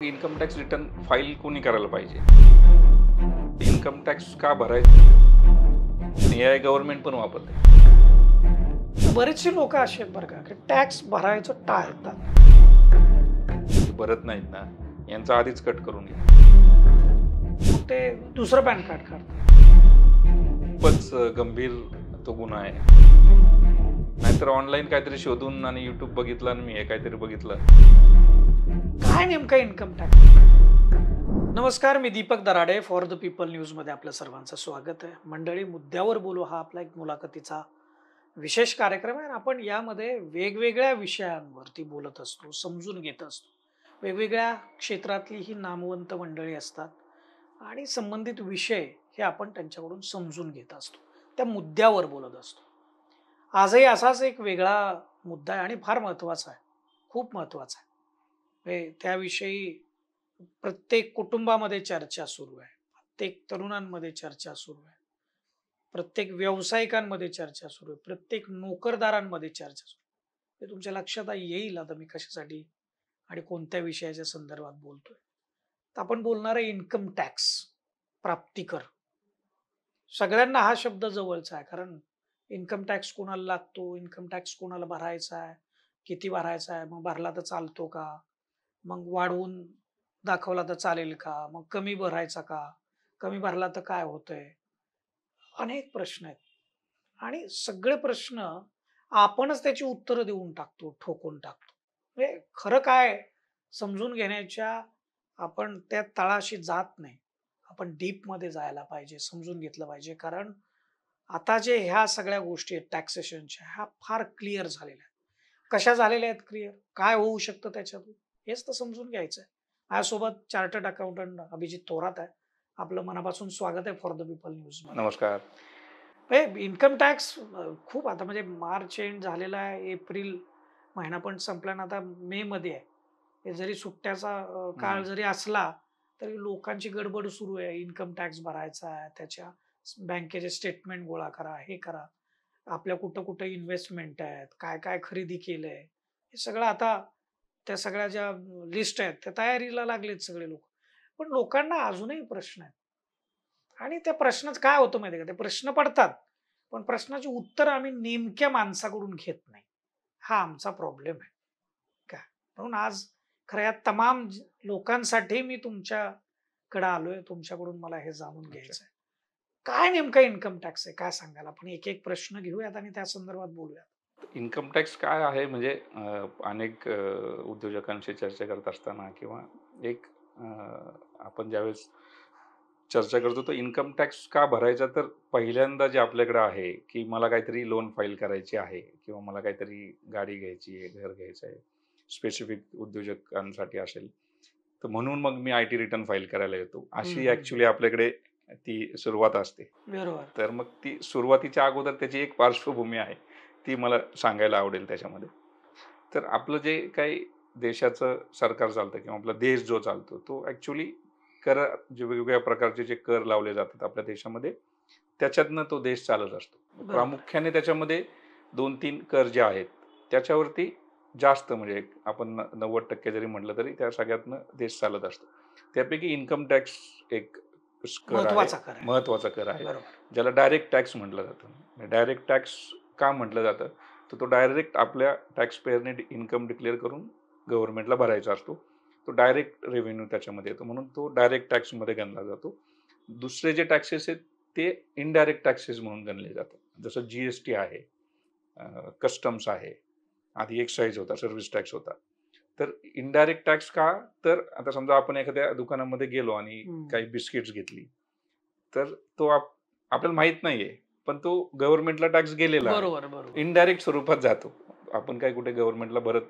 Income tax return file कोणी करायला पाहिजे? इन्कम टॅक्स का भरायचं? एआय गव्हर्नमेंट पण वापरते. बरेचसे लोक असे आहेत बरं का, की टॅक्स भरायचं टाळतात. भरत नाहीत ना, यांचा आधीच कट करून घ्या. मग ते दुसरं पॅन कार्ड काढतात. खूपच गंभीर तो गुन्हा आहे. नाहीतर ऑनलाईन काहीतरी शोधून आणि युट्यूब बघितलं आणि मी हे काहीतरी बघितलं. काय नेमका इन्कम टॅक्स? नमस्कार, मी Deepak Darade, for the people न्यूजमध्ये आपल्या सर्वांचं स्वागत आहे. मंडळी, मुद्द्यावर बोलू हा आपला एक मुलाखतीचा विशेष कार्यक्रम आहे. आपण यामध्ये वेगवेगळ्या विषयांवरती बोलत असतो, समजून घेत असतो. वेगवेगळ्या क्षेत्रातली ही नामवंत मंडळी असतात आणि संबंधित विषय हे आपण त्यांच्याकडून समजून घेत असतो, त्या मुद्द्यावर बोलत असतो. आजही असाच एक वेगळा मुद्दा आहे आणि फार महत्त्वाचा आहे, खूप महत्त्वाचा आहे. त्याविषयी प्रत्येक कुटुंबामध्ये चर्चा सुरू आहे, प्रत्येक तरुणांमध्ये चर्चा सुरू आहे, प्रत्येक व्यावसायिकांमध्ये चर्चा सुरू आहे, प्रत्येक नोकरदारांमध्ये चर्चा सुरू आहे. हे तुमच्या लक्षात येईल आता मी कशासाठी आणि कोणत्या विषयाच्या संदर्भात बोलतोय. तर आपण बोलणार आहे इन्कम टॅक्स, प्राप्तिकर. सगळ्यांना हा शब्द जवळचा आहे, कारण इन्कम टॅक्स कोणाला लागतो, इन्कम टॅक्स कोणाला भरायचा आहे, किती भरायचा आहे, मग भरला तर चालतो का, मग वाढवून दाखवला तर चालेल का, मग कमी भरायचा का, कमी भरला तर काय होतंय. अनेक प्रश्न आहेत आणि सगळे प्रश्न आपणच त्याची उत्तरं देऊन टाकतो, ठोकून टाकतो. म्हणजे खरं काय समजून घेण्याच्या आपण त्या तळाशी जात नाही. आपण डीप मध्ये जायला पाहिजे, समजून घेतलं पाहिजे. कारण आता जे ह्या सगळ्या गोष्टी आहेत टॅक्सेशनच्या, ह्या फार क्लिअर झालेल्या आहेत. कशा झालेल्या आहेत क्लिअर, काय होऊ शकतं त्याच्यातून, हेच तर समजून घ्यायचं आहे. माझ्यासोबत चार्टर्ड अकाउंटंट अभिजित थोरात आहे. आपलं मनापासून स्वागत आहे फॉर द पीपल न्यूज मध्ये. नमस्कार. इन्कम टॅक्स खूप आता म्हणजे मार्च एंड झालेला आहे, एप्रिल महिना पण संपला ना, आता मे मध्ये आहे. हे जरी सुट्ट्याचा काळ जरी असला तरी लोकांची गडबड सुरू आहे. इन्कम टॅक्स भरायचा आहे, त्याच्या बँकेचे स्टेटमेंट गोळा करा, हे करा, आपल्या कुठं कुठं इन्व्हेस्टमेंट आहेत, काय काय खरेदी केलंय, हे सगळं आता त्या सगळ्या ज्या लिस्ट आहेत त्या तयारीला लागलेत सगळे लोक. पण लोकांना अजूनही प्रश्न आहेत आणि त्या प्रश्नाचं काय होतं माहितीये का, ते प्रश्न पडतात पण प्रश्नाची उत्तर आम्ही नेमक्या माणसाकडून घेत नाही. हा आमचा प्रॉब्लेम आहे का. म्हणून आज खरं या तमाम लोकांसाठी मी तुमच्याकडे आलोय, तुमच्याकडून मला हे जाणून घ्यायचं आहे. काय नेमका इन्कम टॅक्स आहे, काय सांगाल? आपण एक एक प्रश्न घेऊयात आणि त्या संदर्भात बोलूयात. इन्कम टॅक्स काय आहे म्हणजे अनेक उद्योजकांशी चर्चा करत असताना किंवा एक आपण ज्यावेळेस चर्चा करतो तर इन्कम टॅक्स का भरायचा, तर पहिल्यांदा जे आपल्याकडे आहे की मला काहीतरी लोन फाईल करायची आहे किंवा मला काहीतरी गाडी घ्यायची आहे, घर घ्यायचं आहे, स्पेसिफिक उद्योजकांसाठी असेल, तर म्हणून मग मी आय टी रिटर्न फाईल करायला येतो, अशी ॲक्च्युली आपल्याकडे ती सुरुवात असते. बरोबर. तर मग ती सुरुवातीच्या अगोदर त्याची एक पार्श्वभूमी आहे, ती मला सांगायला आवडेल त्याच्यामध्ये. तर आपलं जे काही देशाचं सरकार चालतं किंवा आपला देश जो चालतो तो ॲक्च्युली कर, जे वेगवेगळ्या प्रकारचे जे कर लावले जातात आपल्या देशामध्ये, त्याच्यातनं तो देश चालत असतो. बरोबर. प्रामुख्याने त्याच्यामध्ये 2-3 कर जे आहेत त्याच्यावरती जास्त, म्हणजे आपण 90% जरी म्हटलं तरी त्या सगळ्यातनं देश चालत असतो. त्यापैकी इन्कम टॅक्स एक कर आहे, महत्वाचा कर आहे. महत्त्वाचा कर आहे, बरोबर. ज्याला डायरेक्ट टॅक्स म्हटलं जातं. डायरेक्ट टॅक्स का म्हटलं जातं, तर तो डायरेक्ट आपल्या टॅक्स पेअरने इन्कम डिक्लेअर करून गव्हर्नमेंटला भरायचा असतो. तो डायरेक्ट रेव्हेन्यू त्याच्यामध्ये येतो, म्हणून तो डायरेक्ट टॅक्समध्ये गणला जातो. दुसरे जे टॅक्सेस आहेत ते इनडायरेक्ट टॅक्सेस म्हणून गणले जातात. जसं जी आहे, कस्टम्स आहे, आधी एक्साईज होता, सर्व्हिस टॅक्स होता. तर इनडायरेक्ट टॅक्स का, तर आता समजा आपण एखाद्या दुकानामध्ये गेलो आणि काही बिस्किट्स घेतली, तर तो आपल्याला माहित नाहीये, पण तो गव्हर्नमेंटला टॅक्स गेलेला आहे, बरोबर. बरोबर. इनडायरेक्ट स्वरूपात जातो. आपण काय कुठे गव्हर्नमेंटला भरत,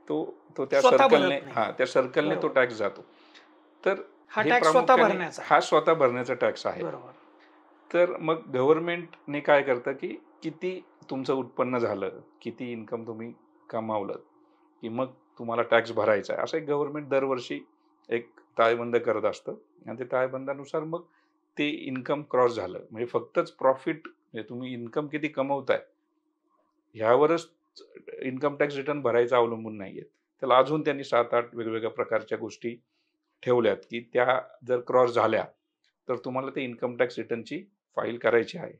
तो तो त्या स्वतः सर्कलने, भरत नाही. त्या सर्कलने तो बरोबर. टॅक्स जातो. तर हा हे टॅक्स स्वतः प्रामुख्याने भरण्याचा आहे. हा स्वतः भरण्याचा टॅक्स आहे. बरोबर. तर मग गव्हर्नमेंटने काय करतं, की किती तुमचं उत्पन्न झालं, किती इन्कम तुम्ही कमावलं, की मग तुम्हाला टॅक्स भरायचा आहे, असं एक गव्हर्नमेंट दरवर्षी एक ताळेबंद करत असतं. आणि ते ताळेबंदानुसार मग ते इन्कम क्रॉस झालं म्हणजे फक्तच प्रॉफिट, म्हणजे तुम्ही इन्कम किती कमवताय ह्यावरच इन्कम टॅक्स रिटर्न भरायचं अवलंबून नाहीये. त्याला अजून त्यांनी 7-8 वेगवेगळ्या प्रकारच्या गोष्टी ठेवल्यात की त्या जर क्रॉस झाल्या तर तुम्हाला ते इन्कम टॅक्स रिटर्नची फाईल करायची आहे.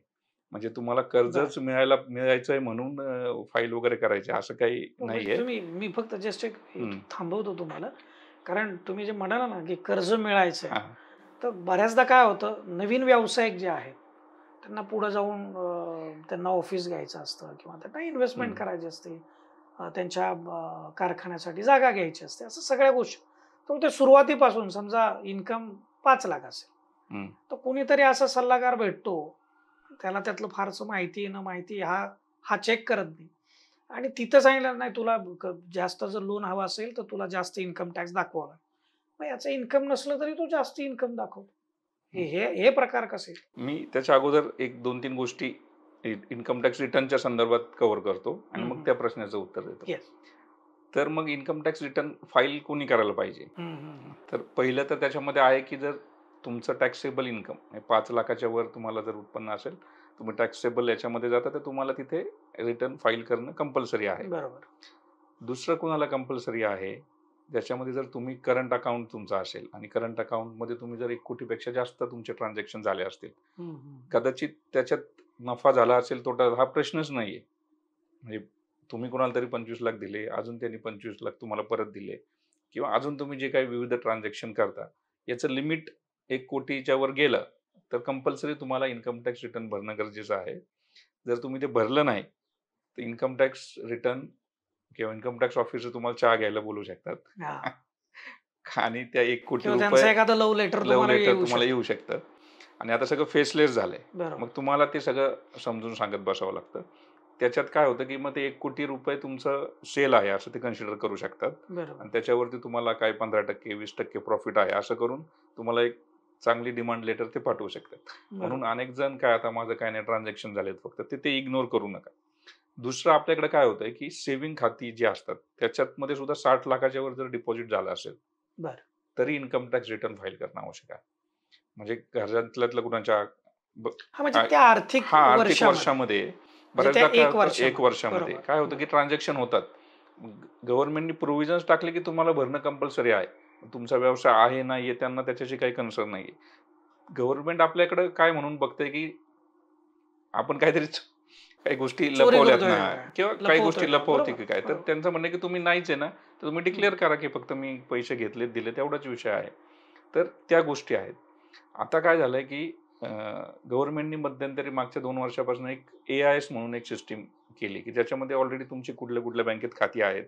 म्हणजे तुम्हाला बरं. कर्जच मिळायचं आहे म्हणून फाईल वगैरे करायची असं काही हो, म्हणजे नाहीये. मी फक्त जस्ट एक हं. इथं थांबवतो तुम्हाला. कारण तुम्ही जे म्हणाला ना, की कर्ज मिळायचंय. हां. तर बऱ्याचदा काय होतं, नवीन व्यावसायिक जे आहेत, त्यांना पुढे जाऊन त्यांना ऑफिस घ्यायचं असतं किंवा त्यांना इन्व्हेस्टमेंट हं. करायची असते. त्यांच्या कारखान्यासाठी जागा घ्यायची असते. असं सगळ्या गोष्टी. तर ते सुरुवातीपासून समजा इन्कम 5,00,000 असेल, हं. तर कोणीतरी असा सल्लागार भेटतो, त्याला त्यातलं फारसं माहिती आहे न माहिती हा हा चेक करत नाही. आणि तिथं सांगितलं नाही तुला जास्त जर लोन हवं असेल तर तुला जास्त इन्कम टॅक्स दाखवावा लागेल. मग याचं इन्कम नसलं तरी तो जास्त इन्कम दाखवतो. हे हं. हे हे प्रकार कसे? मी त्याच्या अगोदर एक 2-3 गोष्टी इन्कम टॅक्स रिटर्नच्या संदर्भात कव्हर करतो आणि हं, मग हं. त्या प्रश्नाचं उत्तर देतो. येस. तर मग इन्कम टॅक्स रिटर्न फाईल कोणी करायला पाहिजे? हं, हं, हं. तर पहिलं तर त्याच्यामध्ये आहे की जर तुमचं टॅक्सेबल इन्कम 5,00,000च्या वर तुम्हाला जर उत्पन्न असेल, तुम्ही टॅक्सेबल याच्यामध्ये जाता तर तुम्हाला तिथे रिटर्न फाईल करणं कंपल्सरी आहे. बरोबर. दुसरं कोणाला कंपल्सरी आहे, ज्याच्यामध्ये जर तुम्ही करंट अकाउंट तुमचा असेल आणि करंट अकाउंटमध्ये तुम्ही जर 1 कोटीपेक्षा जास्त तुमचे ट्रान्झॅक्शन झाले असतील, हं, हं. कदाचित त्याच्यात नफा झाला असेल, तोटा हा प्रश्नच नाहीये. म्हणजे तुम्ही कोणाला तरी 25,00,000 दिले, अजून त्यांनी 25,00,000 तुम्हाला परत दिले किंवा अजून तुम्ही जे काही विविध ट्रान्झॅक्शन करता, याचं लिमिट 1 कोटीच्या वर गेलं, तर कंपल्सरी तुम्हाला इन्कम टॅक्स रिटर्न भरणं गरजेचं आहे. जर तुम्ही ते भरलं नाही, तर इन्कम टॅक्स रिटर्न किंवा इन्कम टॅक्स ऑफिसर तुम्हाला चहा घ्यायला बोलवू शकतात. हां. आणि त्या 1 कोटी किंवा रुपये त्यांचं एखादं लव्ह लेटर लव्ह तुम्हाला लेटर येऊ तुम्हाला शकतं. येऊ शकतं. आणि आता सगळं फेसलेस झालंय. मग बरोबर, तुम्हाला ते सगळं समजून सांगत बसावं लागतं. त्याच्यात काय होतं, की मग ते 1 कोटी रुपये तुमचं सेल आहे असं ते कन्सिडर करू शकतात बरोबर, आणि त्याच्यावरती तुम्हाला काय 15% 20% प्रॉफिट आहे असं करून तुम्हाला एक चांगली डिमांड लेटर ते पाठवू शकतात. म्हणून बरोबर. अनेक जण काय आता माझं काय नाही ट्रान्झॅक्शन झालेत फक्त ते इग्नोर करू नका. दुसरं आपल्याकडे काय होतंय, की सेव्हिंग खाती जी असतात त्याच्यामध्ये सुद्धा 60,00,000च्या वर जर डिपॉझिट झालं असेल, बरं. तरी इन्कम टॅक्स रिटर्न फाईल करणं आवश्यक आहे. म्हणजे घरातल्या कुणाच्या ब हां, म्हणजे काय त्या आर्थिक हां, आर्थिक वर्षामध्ये. वर्षामध्ये म्हणजे त्या बऱ्याचदा काय 1 होतं 1 वर्षामध्ये. वर्षामध्ये बरोबर, काय होतं, की बरोबर. ट्रान्झॅक्शन होतात. गव्हर्नमेंटनी प्रोव्हिजन्स टाकले, की तुम्हाला भरणं कंपल्सरी आहे. तुमचा व्यवसाय आहे, नाहीये त्यांना त्याच्याशी काही कन्सर्न नाहीये. गव्हर्नमेंट आपल्याकडे काय म्हणून बघतंय, की आपण काहीतरी काही गोष्टी चोरी लपवल्यात करतोय ना का काय? किंवा काही लपवतोय गोष्टी का? लपवते बरोबर, की काय. तर बरोबर. त्यांचं म्हणणं आहे, की तुम्ही नाहीच आहे ना, तर तुम्ही हं. डिक्लेअर करा, की फक्त मी पैसे घेतलेत, दिलेत एवढाच विषय आहे. तर त्या गोष्टी आहेत. आता काय झालंय, की गव्हर्नमेंटनी मध्यंतरी मागच्या 2 वर्षापासून एक ए-आय-एस म्हणून एक सिस्टम केली, की ज्याच्यामध्ये ऑलरेडी तुमची कुठल्या-कुठल्या बँकेत खाती आहेत.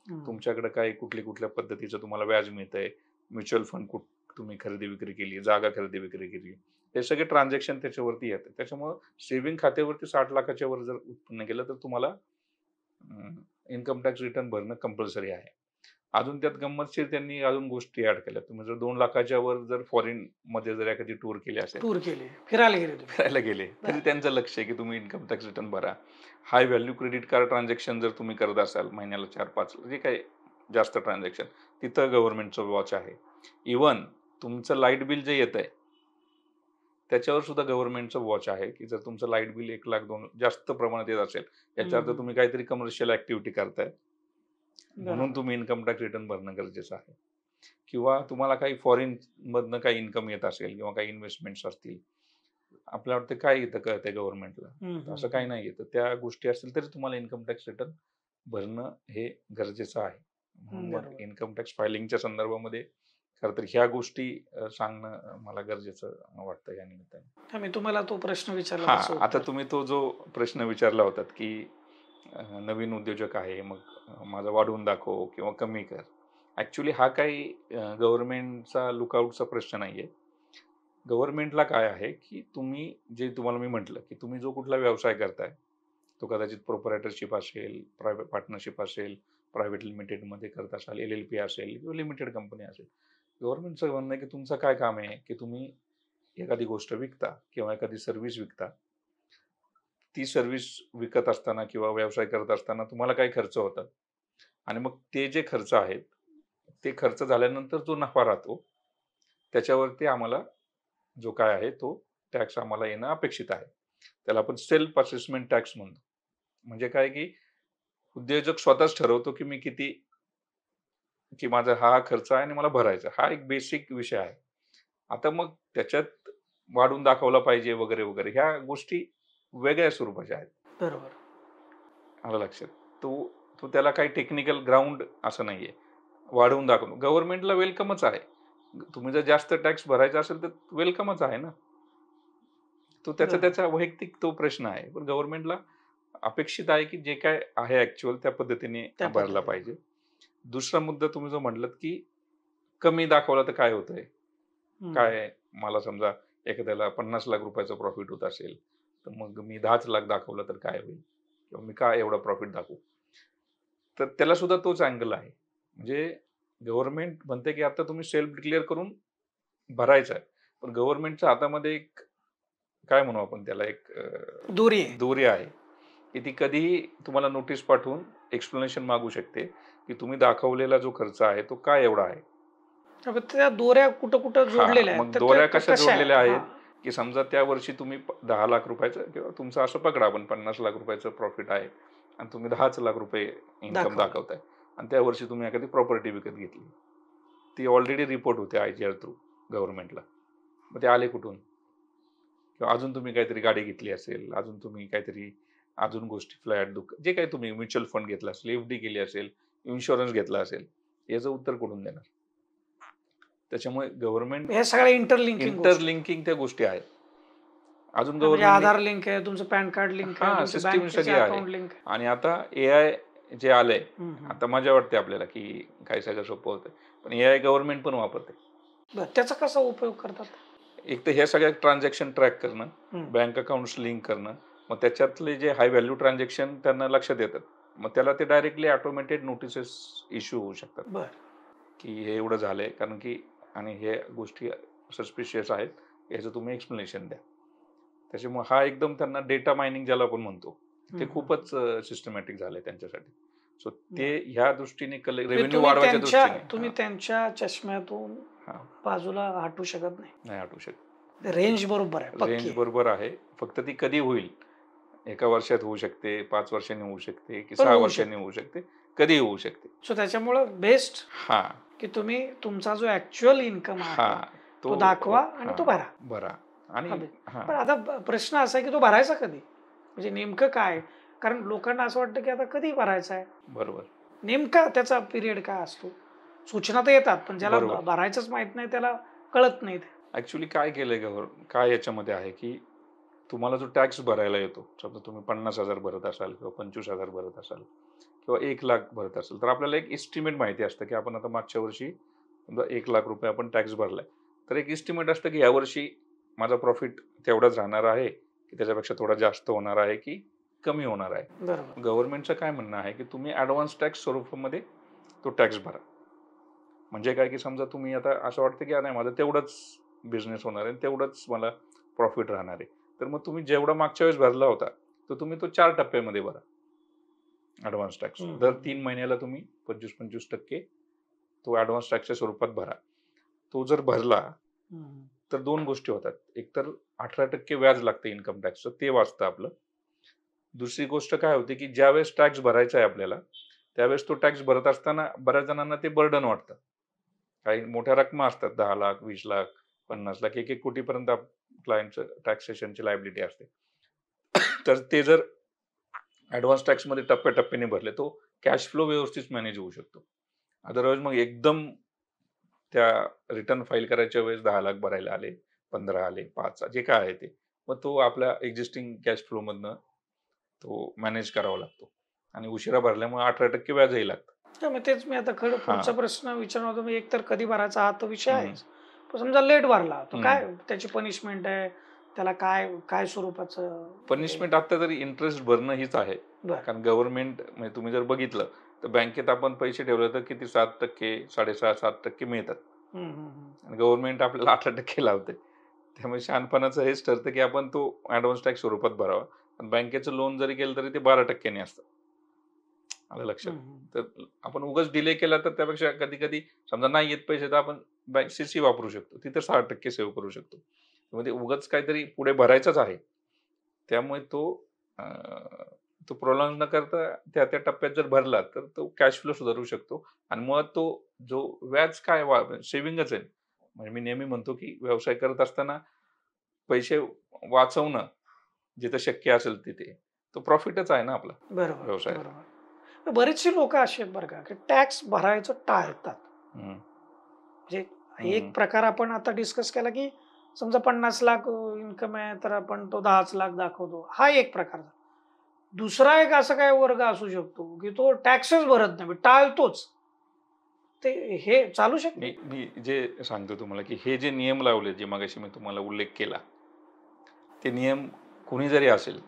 हं. तुमच्याकडे काय कुठल्या-कुठल्या पद्धतीचं तुम्हाला व्याज मिळतंय, म्युच्युअल फंड तुम्ही खरेदी-विक्री केली, जागा खरेदी-विक्री केली. हे सगळे ट्रान्झॅक्शन त्याच्यावरती येतात. त्याच्यामुळं सेव्हिंग खात्यावरती 60,00,000च्या वर जर उत्पन्न गेलं, तर तुम्हाला इन्कम टॅक्स रिटर्न भरणं कंपल्सरी आहे. अजून त्यात गंमतशीर त्यांनी अजून गोष्टी ॲड केल्या. तुम्ही जर 2,00,000च्या वर जर फॉरेनमध्ये जर एखादी टूर केली असेल, टूर केली. फिरायला गेले तुम्ही. फिरायला गेले, तरी बरं. त्यांचं लक्ष आहे, की तुम्ही इन्कम टॅक्स रिटर्न भरा. High value credit card transaction जर तुम्ही करत असाल महिन्याला 4-5 जे काही जास्त ट्रान्झॅक्शन, तिथं गव्हर्नमेंटचं वॉच आहे. इव्हन तुमचं लाईट बिल जे येतंय, त्याच्यावर सुद्धा गव्हर्नमेंटचं वॉच आहे, की जर तुमचं लाईट बिल 1,00,000 2 जास्त प्रमाणात येत असेल, याचा हं, अर्थ हं. तुम्ही काहीतरी कमर्शियल ॲक्टिव्हिटी करताय. म्हणून बरोबर. तुम्ही इन्कम टॅक्स रिटर्न भरणं गरजेचं आहे. किंवा तुम्हाला काही फॉरेनमधनं काही इन्कम येत असेल किंवा काही इन्व्हेस्टमेंट्स असतील. आपल्याला वाटतं काय येतं कळतंय गव्हर्नमेंटला. हं, हं, असं काही हं. नाही तर त्या गोष्टी असतील तरी तुम्हाला इन्कम टॅक्स रिटर्न भरणं हे गरजेचं आहे. म्हणून मग बरोबर. इन्कम टॅक्स फायलिंगच्या संदर्भामध्ये खरं तर ह्या गोष्टी सांगणं मला गरजेचं वाटतं या निमित्ताने. हां, मी तुम्हाला तो प्रश्न विचारला हां, त्याचं आता उत्तर. तुम्ही तो जो प्रश्न विचारला होतात, की नवीन उद्योजक आहे, मग माझं वाढवून दाखव किंवा कमी कर. ॲक्चुअली हा काही गव्हर्नमेंटचा लुकआउटचा प्रश्न नाहीये. गव्हर्नमेंटला काय आहे, की तुम्ही जे तुम्हाला मी म्हटलं, की तुम्ही जो कुठला व्यवसाय करताय, तो कदाचित प्रोप्रायटरशिप असेल, प्रायव्हेट पार्टनरशिप असेल, प्रायव्हेट लिमिटेडमध्ये करत असाल, एल-एल-पी असेल किंवा लिमिटेड कंपनी असेल. गव्हर्नमेंटचं म्हणणं आहे, की तुमचं काय काम आहे, की तुम्ही एखादी गोष्ट विकता किंवा एखादी सर्व्हिस विकता. ती सर्व्हिस विकत असताना किंवा व्यवसाय करत असताना तुम्हाला काही खर्च होतात आणि मग ते जे खर्च आहेत, ते खर्च झाल्यानंतर जो नफा राहतो, त्याच्यावरती आम्हाला जो काय आहे तो टॅक्स आम्हाला येणं अपेक्षित आहे. त्याला आपण सेल्फ असेसमेंट टॅक्स म्हणतो. म्हणजे काय की उद्योजक स्वतःच ठरवतो की मी किती की माझा हा खर्च आहे आणि मला भरायचा. हा एक बेसिक विषय आहे. आता मग त्याच्यात वाढवून दाखवला पाहिजे वगैरे, वगैरे ह्या गोष्टी वेगळ्या स्वरूपाच्या आहेत. बरोबर. आलं लक्षात. तो तो त्याला काही टेक्निकल ग्राउंड असं नाहीये. वाढवून दाखवणं. गव्हर्नमेंटला वेलकमच आहे. तुम्ही जर जास्त टॅक्स भरायचा असेल तर वेलकमच आहे ना. तो त्याचा बरोबर. त्याचा वैयक्तिक तो प्रश्न आहे. पण गव्हर्नमेंटला अपेक्षित आहे की जे काय आहे ॲक्चुअल त्या पद्धतीने त्या भरला पद्धतीने. पाहिजे. दुसरा मुद्दा तुम्ही जो म्हटलात की कमी दाखवला तर काय होतंय? हं. काय मला समजा एखाद्याला ₹50,00,000 चं प्रॉफिट होत असेल, तर मग मी 10,00,000 दाखवलं तर काय होईल? किंवा मी का एवढा प्रॉफिट दाखवू? तर त्याला सुद्धा तोच अँगल आहे. म्हणजे गव्हर्नमेंट म्हणते की आता तुम्ही सेल्फ डिक्लेअर करून भरायचं आहे. पण गव्हर्नमेंटच्या हातामध्ये एक काय म्हणू आपण त्याला एक दोरी आहे. दोरी आहे, की ती कधीही तुम्हाला नोटीस पाठवून एक्सप्लेनेशन मागू शकते, की तुम्ही दाखवलेला जो खर्च आहे तो का एवढा आहे? तर मग त्या दोऱ्या कुठं-कुठं हां, जोडलेल्या आहेत. मग तर त्या दोऱ्या त्या कशा कशा जोडलेल्या आहेत? आहेत, हां. की समजा त्या वर्षी तुम्ही ₹10,00,000 किंवा तुमचं असं पकडा आपण ₹50,00,000 प्रॉफिट आहे आणि तुम्ही ₹10,00,000 इन्कम दाखवलं. दाखवताय आणि त्या वर्षी तुम्ही एखादी प्रॉपर्टी विकत घेतली. ती ऑलरेडी रिपोर्ट होते आय-जी-आर थ्रू गव्हर्नमेंटला. मग ते आले कुठून? किंवा अजून तुम्ही काहीतरी गाडी घेतली असेल, अजून तुम्ही काहीतरी अजून गोष्टी फ्लॅट, जे काही तुम्ही म्युच्युअल फंड घेतला असेल, एफ-डी केली असेल, इन्शुरन्स घेतला असेल, याचं उत्तर कुठून देणार? त्याच्यामुळे गव्हर्नमेंट ह्या सगळ्या इंटरलिंकिंग गोष्टी. इंटरलिंकिंग त्या गोष्टी आहेत. अजून हां, म्हणजे गव्हर्नमेंटने आधार लिंक आहे, तुमचं पॅन कार्ड लिंक आहे, हां, तुमचं सिस्टम बँकेचे सगळी आहे. अकाउंट लिंक आहे. आणि आता एआय जे आलंय, हं, हं. आता मजा वाटते आपल्याला, की काय सगळं सोपं होतंय. पण एआय गव्हर्नमेंट पण वापरते. बरं, त्याचा कसा उपयोग करतात? एक तर ह्या सगळ्या ट्रान्झॅक्शन ट्रॅक करणं, हं. बँक अकाउंट्स लिंक करणं, मग त्याच्यातले जे हाय व्हॅल्यू ट्रान्झॅक्शन त्यांना लक्षात येतात. मग त्याला ते डायरेक्टली ऑटोमेटेड नोटिसेस इश्यू होऊ शकतात, बरं. की हे एवढं झालंय कारण की आणि हे गोष्टी सस्पिशियस आहेत, याचं तुम्ही एक्सप्लेनेशन द्या. त्याच्यामुळे हा एकदम त्यांना डेटा मायनिंग ज्याला आपण म्हणतो, हं, ते हं. खूपच सिस्टमॅटिक झालंय त्यांच्यासाठी. सो ते बरं. ह्या दृष्टीने म्हणजे रेव्हेन्यू वाढवायच्या दृष्टीने तुम्ही हां, त्यांच्या चष्म्यातून हां, बाजूला हटू शकत नाही. नाही हटू शकत. रेंज बरोबर आहे, रेंज पक्की आहे. बरोबर आहे. फक्त ती कधी होईल? एका वर्षात होऊ शकते, 5 वर्षांनी होऊ शकते, की पण 6 होऊ वर्षांनी शकते. होऊ शकते, कधीही होऊ शकते. सो त्याच्यामुळं बेस्ट हां, की तुम्ही तुमचा जो ॲक्चुअल इन्कम आहे, हां. तो तो दाखवा आणि तो हां, भरा. भरा आणि हा बे हां, पण आता प्रश्न असा आहे की तो भरायचा कधी? म्हणजे नेमकं काय? कारण लोकांना असं वाटतं की आता कधी भरायचा आहे? बरोबर, नेमका त्याचा पिरियड काय असतो? सूचना तर येतात, पण ज्याला बरोबर. भरायचंच माहीत नाही त्याला कळत नाही ते. ॲक्चुअली काय केलंय काय याच्यामध्ये आहे, की तुम्हाला जो टॅक्स भरायला येतो, समजा तुम्ही 50,000 भरत असाल किंवा 25,000 भरत असाल किंवा 1,00,000 भरत असाल, तर आपल्याला एक एस्टिमेट माहिती असतं, की आपण आता मागच्या वर्षी समजा ₹1,00,000 आपण टॅक्स भरलाय. तर एक एस्टिमेट असतं, की यावर्षी माझा प्रॉफिट तेवढाच राहणार आहे, की त्याच्यापेक्षा थोडा जास्त होणार आहे, की कमी होणार आहे. बरोबर. गव्हर्नमेंटचं काय म्हणणं आहे, की तुम्ही ॲडव्हान्स टॅक्स स्वरूपामध्ये तो टॅक्स भरा. म्हणजे काय, की समजा तुम्ही आता असं वाटतं, की नाही माझं तेवढंच बिझनेस होणार आहे, तेवढंच मला प्रॉफिट राहणार आहे. तर मग तुम्ही जेवढा मागच्या वेळेस भरला होता, तर तुम्ही तो 4 टप्प्यामध्ये भरा. Advance tax. हं, दर हं, 3 हं. महिन्याला तुम्ही 25-25% तो ॲडव्हान्स टॅक्सच्या स्वरूपात भरा. तो जर भरला, हं, हं. तर 2 गोष्टी होतात. एक तर 18% व्याज लागतं इन्कम टॅक्सचं, ते वाचतं आपलं. दुसरी गोष्ट काय होते, की ज्यावेळेस टॅक्स भरायचा आहे आपल्याला, त्यावेळेस तो टॅक्स भरत असताना बऱ्याच जणांना ते बर्डन वाटतं. काही मोठ्या रकमा असतात 10,00,000, 20,00,000, 50,00,000, 1-1 कोटीपर्यंत क्लायंटचं टॅक्सेशनची लायबिलिटी असते. तर ते जर ॲडव्हान्स टॅक्समध्ये टप्प्याटप्प्याने भरले, तो कॅश फ्लो व्यवस्थित मॅनेज होऊ शकतो. अदरवाईज मग एकदम त्या रिटर्न फाईल करायच्या वेळेस 10,00,000 भरायला आले, 15 आले, 5 जे काय आहे ते. मग तो आपल्या एक्झिस्टिंग कॅश फ्लोमधनं तो मॅनेज करावा लागतो आणि उशिरा भरल्यामुळे 18% व्याजही लागतं. तर मग तेच मी आता पुढचा हां. प्रश्न विचारणार होतो. मी एकतर कधी भरायचा हा तर विषय हं, आहेच. पण समजा लेट भरला, तर हं. काय त्याची पनिशमेंट आहे? त्याला काय काय स्वरूपाचं म्हणजे पनिशमेंट आता तरी इंटरेस्ट भरणं हीच आहे. बरं. कारण गव्हर्नमेंट म्हणजे तुम्ही जर बघितलं, तर बँकेत आपण पैसे ठेवले तर किती 7%, 6.5-7% मिळतात हं, हं, हं. आणि गव्हर्नमेंट आपल्याला 18% लावते. त्यामुळे शहाणपणाचं हेच ठरतं, की आपण तो ॲडव्हान्स टॅक्स स्वरूपात भरावा. पण बँकेचं लोन जरी केलं तरी ते 12% ने असतं. आलं लक्षात. हं, हं. तर आपण उगाच डिले केला तर त्यापेक्षा कधी-कधी समजा नाही येत पैसे तर आपण सीसी वापरू शकतो. तिथं 6% सेव्ह करू शकतो. म्हणजे उगाच काहीतरी पुढे भरायचंच आहे. त्यामुळे तो अ, तो प्रॉलॉंग न करता त्या त्या टप्प्यात जर भरला तर तो कॅश फ्लो सुधारू शकतो आणि मुळात तो जो व्याज काय सेव्हिंगच आहे. म्हणजे मी नेहमी म्हणतो की व्यवसाय करत असताना पैसे वाचवणं जिथं शक्य असेल तिथे तो प्रॉफिटच आहे ना आपला बरोबर, व्यवसायात. बरोबर. तर बरेचशी लोकं अशी आहेत बरं का, की टॅक्स भरायचं टाळतात. हं, म्हणजे हं. एक प्रकार आपण आता डिस्कस केला, की समजा 50,00,000 इन्कम आहे, तर आपण तो 10,00,000 दाखवतो. हा एक प्रकार झाला. दुसरा एक असा काही वर्ग असू शकतो, की तो टॅक्सच भरत नाही, टाळतोच. ते हे चालू शकते? मी मी जे सांगतो तुम्हाला की हे जे नियम लावले जे मगाशी मी तुम्हाला उल्लेख केला, ते नियम कुणी जरी असेल,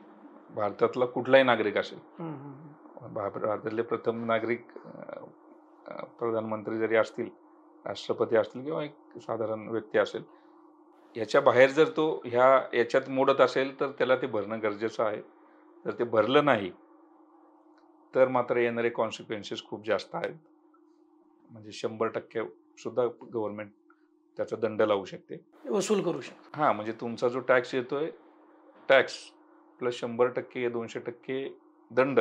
भारतातला कुठलाही नागरिक असेल, हं, हं, हं. भारतातले प्रथम नागरिक प्रधानमंत्री जरी असतील, राष्ट्रपती असतील किंवा एक साधारण व्यक्ती असेल, याच्या बाहेर जर तो याच्यात मोडत असेल, तर त्याला ते भरणं गरजेचं आहे. जर ते भरलं नाही, तर मात्र येणारे कॉन्सिक्वेन्सेस खूप जास्त आहेत. म्हणजे 100% सुद्धा गव्हर्नमेंट त्याचा दंड लावू शकते. वसूल करू शकतो. हां, म्हणजे तुमचा जो टॅक्स येतोय, टॅक्स प्लस 100% 200% दंड,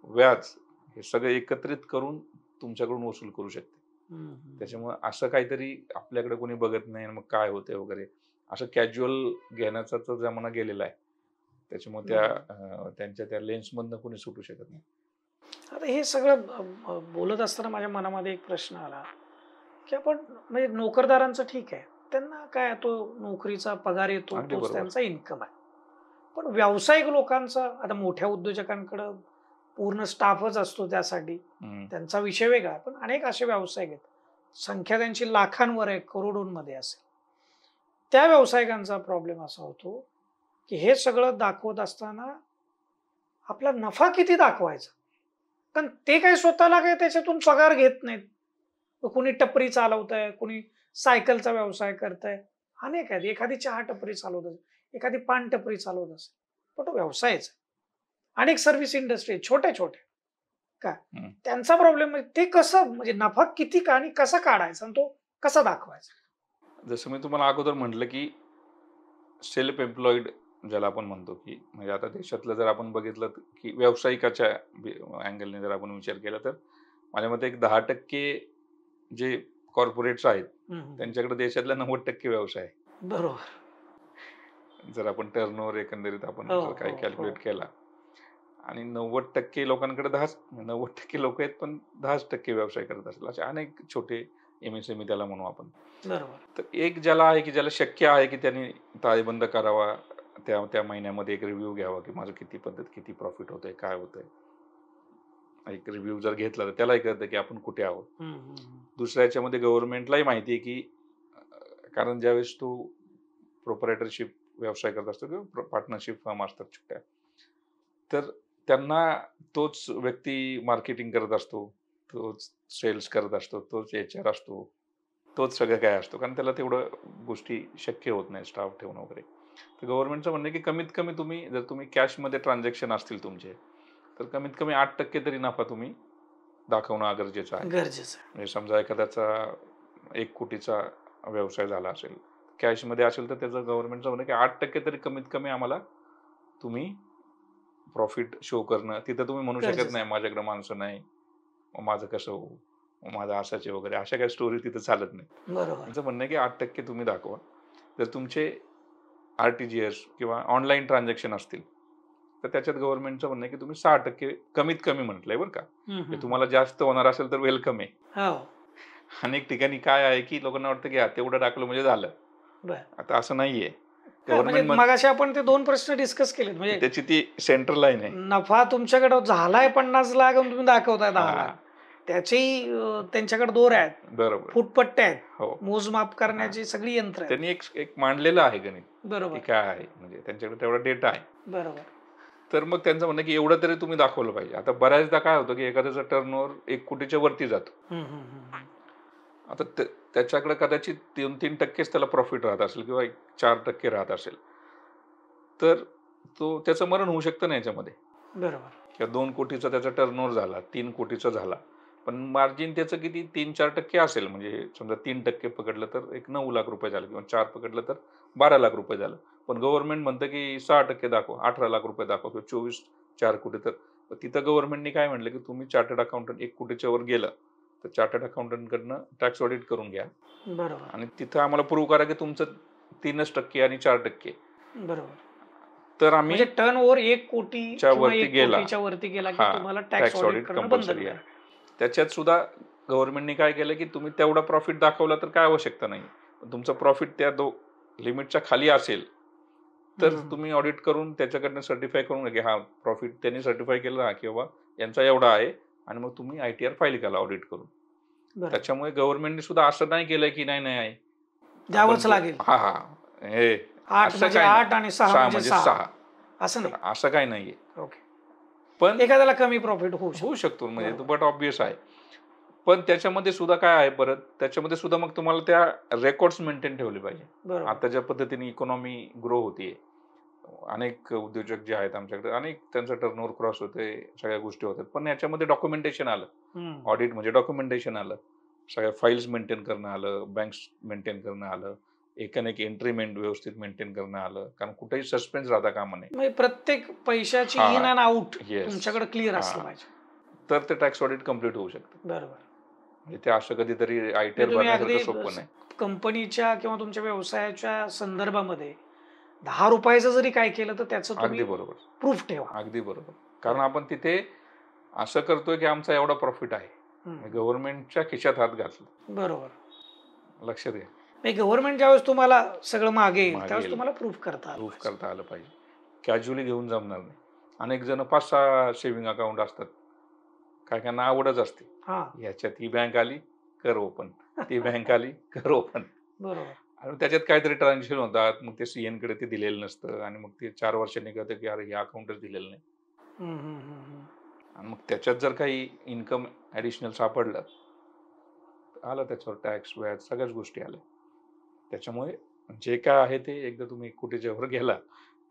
व्याज हे सगळं एकत्रित करून तुमच्याकडून वसूल करू शकते. हं, हं. त्याच्यामुळे असं काहीतरी आपल्याकडे कोणी बघत नाही आणि मग काय होतंय वगैरे, असं कॅज्युअल घेण्याचा तर जमाना गेलेला आहे. त्याच्यामुळे बरोबर. त्यांच्या त्या लेन्समधनं कोणी सुटू शकत नाही. आता हे सगळं बोलत असताना माझ्या मनामध्ये एक प्रश्न आला, की आपण म्हणजे नोकरदारांचं ठीक आहे. त्यांना काय तो नोकरीचा पगार येतो, अगदी तोच बरोबर. त्यांचा इन्कम आहे. पण व्यावसायिक लोकांचा आता मोठ्या उद्योजकांकडं पूर्ण स्टाफच असतो त्यासाठी. हं. त्यांचा विषय वेगळा. पण अनेक असे व्यावसायिक आहेत. संख्या त्यांची लाखांवर आहे, करोडोंमध्ये असेल. त्या व्यावसायिकांचा प्रॉब्लेम असा होतो, की हे सगळं दाखवत असताना आपला नफा किती दाखवायचा? कारण ते काही स्वतःला काही त्याच्यातून पगार घेत नाहीत. कुणी टपरी चालवतंय, कुणी सायकलचा व्यवसाय करतंय. अनेक आहेत. एखादी चहा टपरी चालवत असेल, एखादी पान टपरी चालवत असेल. पण तो व्यवसायच आहे. अनेक सर्व्हिस इंडस्ट्री आहेत छोट्या-छोट्या. काय? हं. त्यांचा प्रॉब्लेम म्हणजे ते कसं म्हणजे नफा किती का आणि कसा काढायचा आणि तो कसा दाखवायचा? जसं मी तुम्हाला अगोदर म्हटलं, की सेल्फ एम्प्लॉईड ज्याला आपण म्हणतो, की म्हणजे आता देशातलं जर आपण बघितलं, की व्यावसायिकाच्या अँगलने जर आपण विचार केला, तर माझ्या मते एक 10% जे कॉर्पोरेट्स आहेत, हं, हं. त्यांच्याकडे देशातला 90% व्यवसाय आहे. बरोबर. जर आपण टर्नओव्हर एकंदरीत आपण हो, जर काही हो, हो. कॅल्क्युलेट केला आणि 90% लोकांकडे 90% लोकं आहेत, पण 10% व्यवसाय करत असेल. असे अनेक छोटे एम-एस-एम-ई त्याला म्हणू आपण. बरोबर. तर एक ज्याला आहे, की ज्याला शक्य आहे, की त्यांनी ताळेबंद करावा. त्या त्या महिन्यामध्ये एक रिव्ह्यू घ्यावा, की माझं किती प्रॉफिट होतंय, काय होतंय. एक रिव्ह्यू जर घेतला, तर त्यालाही कळतं, की आपण कुठे आहोत. हं, हं, हं. दुसऱ्या ह्याच्यामध्ये गव्हर्नमेंटलाही माहिती आहे, की कारण ज्यावेळेस तो प्रोप्रायटरशिप व्यवसाय करत असतो किंवा पार्टनरशिप फर्म असतात छोट्या, तर त्यांना तोच व्यक्ती मार्केटिंग करत असतो, तोच सेल्स करत असतो, तोच एच-आर असतो, तोच सगळं काय असतो. कारण त्याला तेवढं गोष्टी शक्य होत नाही स्टाफ ठेवणं वगैरे. तर गव्हर्नमेंटचं म्हणणं आहे, की कमीत कमी जर तुम्ही कॅशमध्ये ट्रान्झॅक्शन असतील तुमचे, तर कमीत कमी 8% तरी नफा तुम्ही दाखवणं गरजेचं आहे. गरजेचं आहे. म्हणजे समजा एखाद्याचा 1,00,00,000चा व्यवसाय झाला असेल, कॅशमध्ये असेल तर त्याचं गव्हर्नमेंटचं म्हणणं आहे, की 8% तरी कमीत कमी आम्हाला तुम्ही प्रॉफिट शो करणं. तिथं तुम्ही म्हणू शकत गरजेचं नाही, आहे. माझ्याकडे माणसं नाही, मग माझं कसं होऊ? मग माझं असंच आहे वगैरे अशा काही स्टोरी तिथं चालत नाही. बरोबर. त्यांचं म्हणणं आहे, की 8% तुम्ही दाखवा. जर तुमचे आर-टी-जी-एस किंवा ऑनलाईन ट्रान्झॅक्शन असतील, तर त्याच्यात गव्हर्नमेंटचं म्हणणं आहे, की तुम्ही 6% कमीत कमी म्हटलंय बरं का. हं, हं, म्हणजे हं. तुम्हाला जास्त होणार असेल तर वेलकम आहे. हो. अनेक ठिकाणी काय आहे, की लोकांना वाटतं, की तेवढं टाकलं म्हणजे झालं. बरं. आता असं नाहीये. हां, म्हणजे गव्हर्नमेंट मगाशी आपण ते 2 प्रश्न डिस्कस केलेत. म्हणजे त्याची ती सेंटर लाईन आहे. नफा तुमच्याकडे झालाय 50,00,000 आणि तुम्ही दाखवताय 10,00,000. हां, त्याचेही त्यांच्याकडे दोर आहेत, बरोबर. फूटपट्ट्या आहेत, हो. मोजमाप हां. करण्याची सगळी यंत्र आहेत. त्यांनी एक एक मांडलेलं आहे गणित, की बरोबर, काय आहे म्हणजे त्यांच्याकडे तेवढा डेटा आहे. बरोबर. तर मग त्यांचं म्हणणं आहे, की एवढं तरी तुम्ही दाखवलं पाहिजे. आता बऱ्याचदा काय होतं, की एखाद्याचा टर्नओव्हर 1,00,00,000च्या वरती जातो. हं, हं, हं, हं. आता त्याच्याकडे कदाचित 2-3%च त्याला प्रॉफिट राहत असेल किंवा 4% राहत असेल. तर त्याचं मरण होऊ शकतं ना याच्यामध्ये. बरोबर. किंवा 2,00,00,000चा त्याचा टर्नओव्हर झाला, 3,00,00,000चा झाला. पण मार्जिन त्याचं किती 3-4% असेल. म्हणजे समजा 3% पकडलं तर एक ₹9,00,000 झालं किंवा 4 पकडलं तर ₹12,00,000 झालं. पण गव्हर्नमेंट म्हणतं की 6% दाखवा, ₹18,00,000 दाखवा किंवा 24 4 कोटी. तर तिथं गव्हर्नमेंटने काय म्हटलं, की तुम्ही चार्टर्ड अकाउंटंट 1 कोटीच्या वर गेलं, तर चार्टर्ड अकाउंटंटकडनं टॅक्स ऑडिट करून घ्या बरोबर. आणि तिथं आम्हाला प्रूव्ह करा, की तुमचं 3% आणि 4%. बरोबर. तर आम्ही म्हणजे टर्न ओव्हर 1 कोटी च्या किंवा वरती 1 गेला. कोटीच्या वरती गेला की हां, तुम्हाला टॅक्स टॅक्स ऑडिट ऑडिट करणं कंपल्सरी बंधनकारक आहे. आहे. त्याच्यात सुद्धा गव्हर्नमेंटने काय केलं, की तुम्ही तेवढा प्रॉफिट दाखवला तर काय आवश्यकता नाही. पण तुमचं प्रॉफिट त्या लिमिटच्या खाली असेल, तर हं. तुम्ही ऑडिट करून त्याच्याकडनं सर्टिफाय करून घ्या, की हां, प्रॉफिट त्यांनी सर्टिफाय केलं हां, की बाबा यांचा एवढा आहे आणि मग तुम्ही आय-टी-आर फाईल करा ऑडिट करून. बरोबर. त्याच्यामुळे गव्हर्नमेंटने सुद्धा असं नाही केलं, की नाही, नाही आहे. द्यावंच लागेल. हां, हां. हे 8 असं म्हणजे काय 8 आणि 6 6 म्हणजे म्हणजे 6 6. असं तर नाही. असं काही नाहीये. ओके. पण एखाद्याला कमी प्रॉफिट होऊ होऊ शकतो. शकतो म्हणजे बरोबर. बट ऑब्व्हियस आहे. पण त्याच्यामध्ये सुद्धा काय आहे परत, त्याच्यामध्ये सुद्धा मग तुम्हाला त्या रेकॉर्ड्स मेंटेन ठेवले पाहिजे. बरोबर. आता ज्या पद्धतीने इकॉनॉमी ग्रो होतीये, अनेक उद्योजक जे आहेत आमच्याकडे, अनेक त्यांचं टर्नओव्हर क्रॉस होते, सगळ्या गोष्टी होतात. पण याच्यामध्ये डॉक्युमेंटेशन आलं. हं. ऑडिट म्हणजे डॉक्युमेंटेशन आलं. सगळ्या फाईल्स मेंटेन करणं आलं, बँक्स मेंटेन करणं आलं, एकाने एक एंट्री व्यवस्थित मेंटेन करणं आलं. कारण कुठेही सस्पेन्स राहता कामा नये. म्हणजे प्रत्येक पैशाची इन हां, अँड आउट येस. तुमच्याकडे क्लिअर असलं हां. पाहिजे. तर ते टॅक्स ऑडिट कंप्लीट होऊ शकतं. बरोबर. म्हणजे ते असं कधीतरी आय-टी-आर म्हणजे तुम्ही भरण्यासारखं अगदी सोपं नाही. कंपनीच्या किंवा तुमच्या व्यवसायाच्या संदर्भामध्ये ₹10 जरी काय केलं तर त्याचं अगदी तुम्ही बरोबर. प्रूफ ठेवा. अगदी बरोबर. कारण आपण तिथे असं करतोय, की आमचा एवढा प्रॉफिट आहे. हं. गव्हर्नमेंटच्या खिशात हात घातला. बरोबर. लक्षात घ्या. म्हणजे गव्हर्नमेंट ज्यावेळेस तुम्हाला सगळं मागे येईल त्यावेळेस मागेल, तुम्हाला प्रूफ करता आलं प्रूफ पाहिजे. करता आलं पाहिजे. कॅज्युअली घेऊन जमणार नाही. अनेक जण 5-6 सेव्हिंग अकाउंट असतात. काही-काहींना आवडच असते. हां. ह्याच्यात ही बँक आली, कर ओपन. ती बँक आली, कर ओपन. बरोबर. आणि त्याच्यात काहीतरी ट्रान्झॅक्शन होतात. मग ते सीएनकडे ते दिलेलं नसतं आणि मग ते 4 वर्षांनी कळतं, की अरे हे अकाउंटच दिलेलं नाही. हं, हं, हं, हं. आणि मग त्याच्यात जर काही इन्कम ॲडिशनल सापडलं, आलं त्याच्यावर टॅक्स, व्याज सगळ्याच गोष्टी आल्या. त्याच्यामुळे जे काय आहे ते एकदा तुम्ही 1 कोटीच्या वर गेला,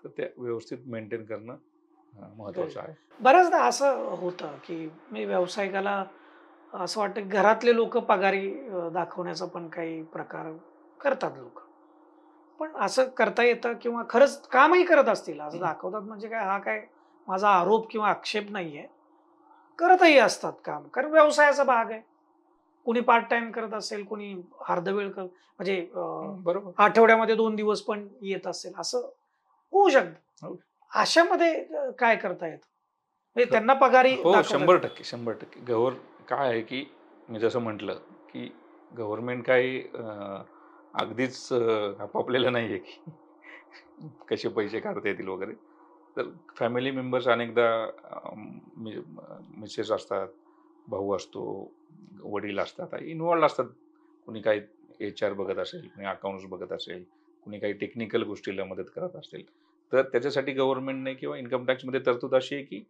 तर ते व्यवस्थित मेंटेन करणं महत्त्वाचं आहे. बऱ्याचदा असं होतं, की मी व्यावसायिकाला असं वाटतं, की घरातले लोकं पगारी दाखवण्याचा पण काही प्रकार करतात लोकं. पण असं करता येतं किंवा खरंच कामही करत असतील. असं दाखवतात म्हणजे काय हा काय माझा आरोप किंवा आक्षेप नाहीये. करतही असतात काम. कारण व्यवसायाचा भाग आहे. कुणी पार्ट टाईम करत असेल, कुणी अर्धवेळ म्हणजे बरोबर. आठवड्यामध्ये 2 दिवस पण येत असेल, असं होऊ शकतं. हो. अशामध्ये काय करता येतं? म्हणजे ख त्यांना पगारी हो, दाखवता येतो. 100%, 100%. काय आहे, की मी जसं म्हटलं, की गव्हर्नमेंट काही अगदीच आपापलेलं नाहीये, की कसे पैसे काढता येतील वगैरे. तर फॅमिली मेंबर्स अनेकदा मिसेस असतात, भाऊ असतो, वडील असतात, इन्व्हॉल्वड असतात. कुणी काही एच-आर बघत असेल, कुणी अकाउंट्स बघत असेल, कुणी काही टेक्निकल गोष्टीला मदत करत असेल. तर त्याच्यासाठी गव्हर्नमेंटने किंवा इन्कम टॅक्समध्ये तरतूद अशी आहे, की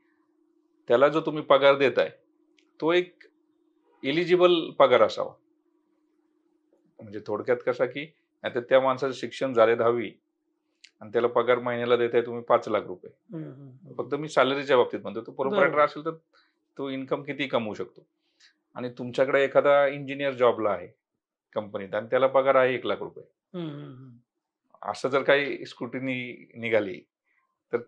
त्याला जो तुम्ही पगार देताय, तो एक एलिजिबल पगार असावा. म्हणजे थोडक्यात कसा, की आता त्या माणसाचं शिक्षण झाले 10वी आणि त्याला पगार महिन्याला देताय तुम्ही ₹5,00,000. हं, हं, हं. फक्त मी सॅलरीच्या बाबतीत म्हणतो. तो प्रोप्रायटर बरोबर. असेल तर तो इन्कम किती कमवू शकतो. आणि तुमच्याकडे एखादा इंजिनिअर जॉबला आहे कंपनीत आणि त्याला पगार आहे ₹1,00,000. हं, हं, हं. असं जर काही स्क्रुटिनी निघाली, तर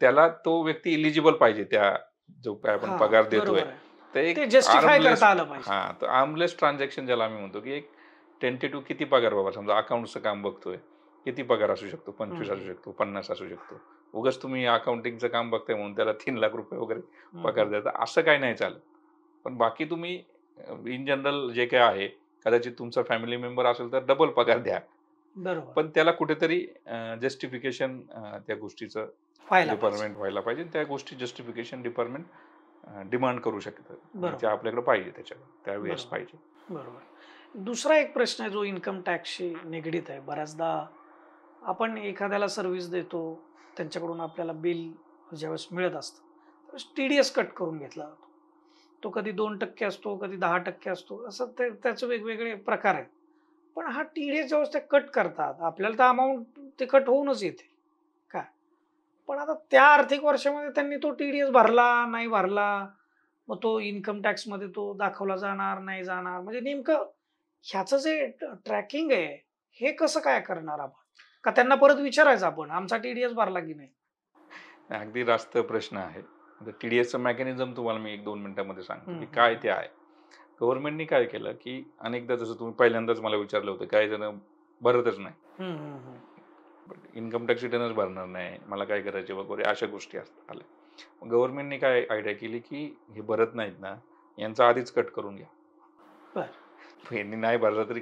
त्याला तो व्यक्ती एलिजिबल पाहिजे त्या जो काही आपण हां, पगार देतोय. बरोबर आहे. तर ते एक जस्टिफाय आर्मलेस करता आलं पाहिजे. हां, तर आर्मलेस ट्रान्झॅक्शन ज्याला आम्ही म्हणतो, की एक टेंटेटिव्ह किती पगार बाबा समजा अकाउंट्सचं काम बघतोय. किती पगार असू शकतो? हं, 25 असू हं. शकतो, 50 असू शकतो. उगाच तुम्ही अकाउंटिंगचं काम बघताय म्हणून त्याला ₹3,00,000 वगैरे हं, पगार हं. द्यायचा असं काही नाही चालत. पण बाकी तुम्ही इन जनरल जे काही आहे, कदाचित तुमचा फॅमिली मेंबर असेल तर डबल पगार द्या. बरोबर. पण त्याला कुठेतरी जस्टिफिकेशन त्या गोष्टीचं व्हायला पाहिजे. डिपार्टमेंट व्हायला पाहिजे. त्या गोष्टी जस्टिफिकेशन डिपार्टमेंट डिमांड करू शकतं आणि ते बरोबर, आपल्याकडे पाहिजे त्यावेळेस बरोबर, पाहिजे. बरोबर. दुसरा एक प्रश्न आहे जो इन्कम टॅक्सशी निगडीत आहे. बऱ्याचदा आपण एखाद्याला सर्व्हिस देतो, त्यांच्याकडून आपल्याला बिल ज्यावेळेस मिळत असतं, त्यावेळेस टी-डी-एस कट करून घेतला जातो. तो कधी 2% असतो, कधी 10% असतो. असं त्याचे वेगवेगळे प्रकार आहेत. पण हा टी-डी-एस ज्यावेळेस ते कट करतात, आपल्याला तर अमाउंट ते कट होऊनच येते. काय? पण आता त्या आर्थिक वर्षामध्ये त्यांनी तो टी-डी-एस भरला, नाही भरला, मग तो इन्कम टॅक्समध्ये तो दाखवला जाणार, नाही जाणार. म्हणजे नेमकं ह्याचं जे ट्रॅकिंग आहे, हे कसं काय करणार आपण? का त्यांना परत विचारायचं आपण, आमचा टी-डी-एस भरला की नाही? अगदी रास्त प्रश्न आहे. TDSचं मेकॅनिझम तुम्हाला मी 1-2 मिनिटांमध्ये सांगतो, की हम्म, काय ते आहे. गव्हर्नमेंटनी काय केलं, की अनेकदा जसं तुम्ही पहिल्यांदाच मला विचारलं होतं, काही जण भरतच नाही. हम्म, हम्म, हम्म. इन्कम टॅक्स रिटर्नच भरणार नाही, मला काय करायचे वगैरे अशा गोष्टी आल्या. गव्हर्नमेंटने काय आयडिया केली, की हे भरत नाहीत ना, यांचा आधीच कट करून घ्या. बर. यांनी नाही भरलं तरी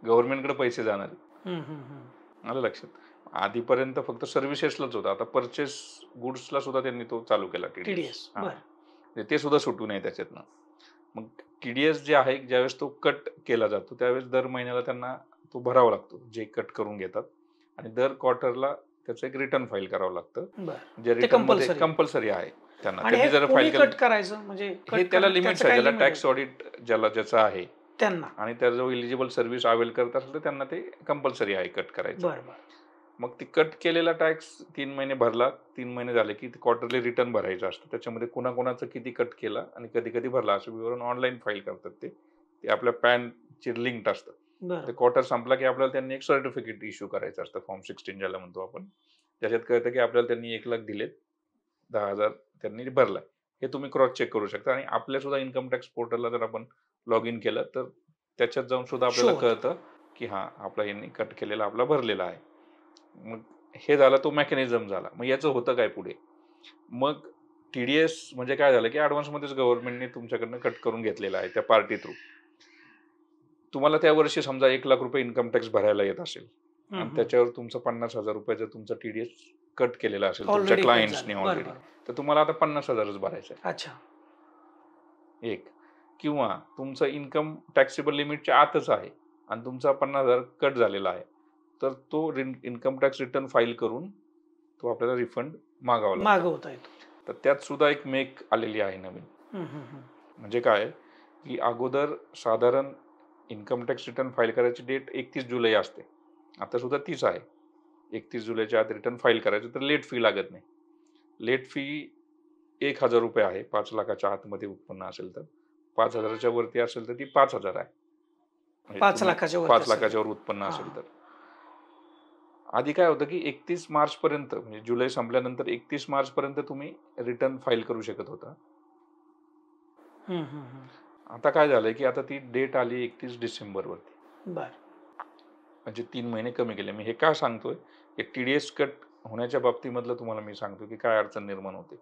गव्हर्नमेंटकडे पैसे जाणार. हम्म, हम्म, हम्म. आलं लक्षात. आधीपर्यंत फक्त सर्व्हिसेसलाच होता, आता परचेस गुड्सला सुद्धा त्यांनी तो चालू केला TDS. TDS. बर. ते सुद्धा सुटू नये त्याच्यातनं. मग TDS जे आहे ज्यावेळेस तो कट केला जातो त्यावेळेस दर महिन्याला त्यांना तो भरावा लागतो, जे कट करून घेतात, आणि दर क्वार्टरला त्याचं एक रिटर्न फाईल करावं लागतं, बर. जे ते रिटर्न मध्ये कंपल्सरी. कंपल्सरी आहे त्यांना. आणि त्यांनी हे जर कोणी फाईल केलं कट करायचं म्हणजे हे त्याला लिमिट्स आहे, ज्याला टॅक्स ऑडिट ज्याचं आहे त्यांना. आणि त्याजवळ इलिजिबल सर्व्हिस अवेल करत असेल तर त्यांना ते कंपल्सरी आहे कट करायचं. बर बर. मग ती कट केलेला टॅक्स 3 महिने भरला, 3 महिने झाले की क्वार्टरली रिटर्न भरायचं असतं. त्याच्यामध्ये कुणाकुणाचं किती कट केला आणि कधी कधी भरला असं विवरण ऑनलाईन फाईल करतात. ते आपल्या पॅनची लिंक्ड असतं. बर. ते क्वार्टर संपला की आपल्याला त्यांनी एक सर्टिफिकेट इश्यू करायचं असतं, फॉर्म 16 ज्याला म्हणतो आपण. त्याच्यात कळतं की आपल्याला त्यांनी 1,00,000 दिलेत, 10,000 त्यांनी भरलाय. हे तुम्ही क्रॉस चेक करू शकता. आणि आपल्या सुद्धा इन्कम टॅक्स पोर्टलला जर आपण लॉग इन केलं तर त्याच्यात जाऊन सुद्धा आपल्याला Show कळतं की हा आपला यांनी कट केलेला आपला भरलेला आहे. मग हे झाला तो मेकॅनिझम झाला. मग याचं होतं काय पुढे? मग TDS म्हणजे काय झालं, की ॲडव्हान्समध्येच गव्हर्नमेंटने तुमच्याकडनं कट करून घेतलेला आहे त्या पार्टी थ्रू. तुम्हाला त्या वर्षी समजा ₹1,00,000 इन्कम टॅक्स भरायला येत असेल आणि त्याच्यावर तुमचं ₹50,000 जर तुमचा TDS कट केलेला असेल तुमच्या ऑलरेडी क्लायंट्सने ऑलरेडी, तर तुम्हाला आता 50,000च भरायचं आहे. अच्छा. एक. किंवा तुमचं इन्कम टॅक्सेबल लिमिटच्या आतच आहे आणि तुमचा 50,000 कट झालेला आहे, तर तो इन्कम टॅक्स रिटर्न फाईल करून तो आपल्याला रिफंड मागावला मागवता येतो. तर त्यात सुद्धा एक मेक आलेली आहे नवीन. म्हणजे काय, की अगोदर साधारण इन्कम टॅक्स रिटर्न फाईल करायची डेट 31 जुलै असते. आता सुद्धा तीच आहे. 31 जुलैच्या आत रिटर्न फाईल करायचं तर लेट फी लागत नाही. लेट फी ₹1,000 आहे 5 लाखाच्या आतमध्ये उत्पन्न असेल तर. 5,000च्या वरती असेल तर ती 5,000 आहे. 5 लाखाच्या वरती 5 लाखाच्या वर उत्पन्न असेल तर. आधी काय होतं, की 31 मार्च पर्यंत, म्हणजे जुलै संपल्यानंतर 31 मार्च पर्यंत तुम्ही रिटर्न फाईल करू शकत होता. आता काय झालंय, की आता ती डेट आली 31 डिसेंबरवरती. बर. म्हणजे 3 महिने कमी केले. मी हे का सांगतोय, की TDS कट होण्याच्या बाबतीमधलं तुम्हाला मी सांगतो, की काय अडचण निर्माण होते.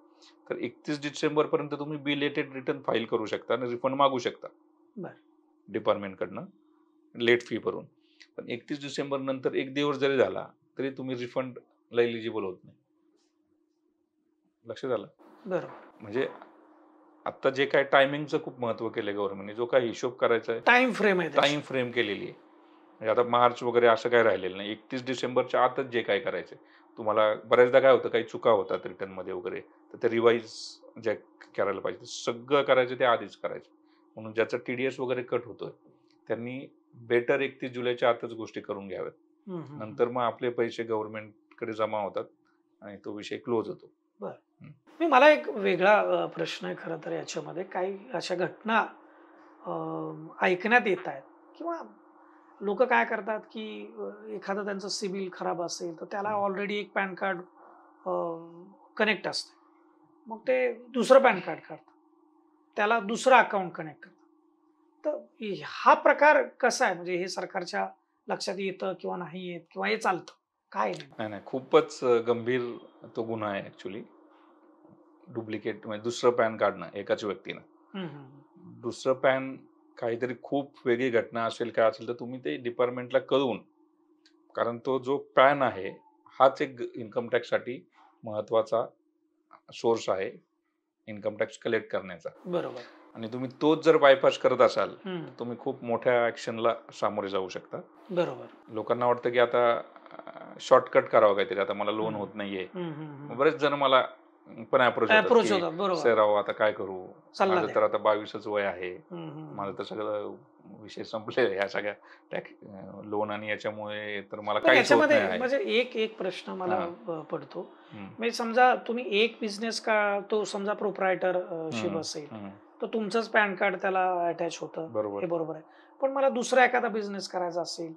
तर 31 डिसेंबरपर्यंत तुम्ही बिलेटेड रिटर्न फाईल करू शकता आणि रिफंड मागू शकता बर. डिपार्टमेंटकडनं लेट फी भरून. पण 31 डिसेंबर नंतर 1 दिवस जरी झाला तरी तुम्ही रिफंडला एलिजिबल होत नाही. लक्षात आलं? बरोबर. म्हणजे आता जे काय टायमिंगचं खूप महत्व केलंय गव्हर्नमेंटने, जो काही हिशोब करायचा आहे टाइम फ्रेम आहे त्याची. टाइम फ्रेम केलेली आहे. म्हणजे आता मार्च वगैरे असं काही राहिलेलं नाही. 31 डिसेंबरच्या आतच जे काय करायचंय. तुम्हाला बऱ्याचदा काय होतं, काही चुका होतात रिटर्नमध्ये वगैरे, तर ते रिवाईज जे करायला पाहिजे ते सगळं करायचं ते आधीच करायचं. म्हणून ज्याचा TDS वगैरे कट होतोय त्यांनी बेटर 31 जुलैच्या आतच गोष्टी करून घ्याव्यात. नंतर मग आपले पैसे गव्हर्नमेंटकडे जमा होतात आणि तो विषय क्लोज होतो. मला एक वेगळा प्रश्न आहे खरं तर याच्यामध्ये. काही अशा घटना ऐकण्यात येत आहेत किंवा लोक काय करतात की एखादं त्यांचं सिबिल खराब असेल तर त्याला ऑलरेडी एक पॅन कार्ड कनेक्ट असतं. मग ते दुसरं पॅन कार्ड काढतात, त्याला दुसरं अकाउंट कनेक्ट करतात. तर हा प्रकार कसा आहे, म्हणजे हे सरकारच्या लक्षात येतं किंवा नाही येत किंवा हे चालतं काय? नाही, खूपच गंभीर तो गुन्हा आहे ऍक्च्युली. डुप्लिकेट म्हणजे दुसरं पॅन काढणं एकाच व्यक्तीनं. दुसरं पॅन काहीतरी खूप वेगळी घटना असेल काय असेल तर तुम्ही ते डिपार्टमेंटला कळवून, कारण तो जो पॅन आहे हाच एक इन्कम टॅक्ससाठी महत्वाचा सोर्स आहे इन्कम टॅक्स कलेक्ट करण्याचा. बरोबर. आणि तुम्ही तोच जर बायपास करत असाल तर तुम्ही खूप मोठ्या ऍक्शनला सामोरे जाऊ शकता. बरोबर. लोकांना वाटतं की आता शॉर्टकट करावं काहीतरी, आता मला लोन होत नाहीये. बरेच जण मला पण अप्रोच होतात, सर अहो आता काय करू, माझं तर आता 22च वय आहे, माझं तर सगळं विषय संपले ह्या सगळ्या लोन आणि याच्यामुळे, तर मला काहीच होत नाही. म्हणजे एक प्रश्न मला पडतो, म्हणजे समजा तुम्ही एक बिझनेस का तो समजा प्रोप्रायटरशिप असेल तर तुमचंच पॅन कार्ड त्याला अटॅच होतं, हे बरोबर आहे. पण मला दुसरा एखादा बिझनेस करायचा असेल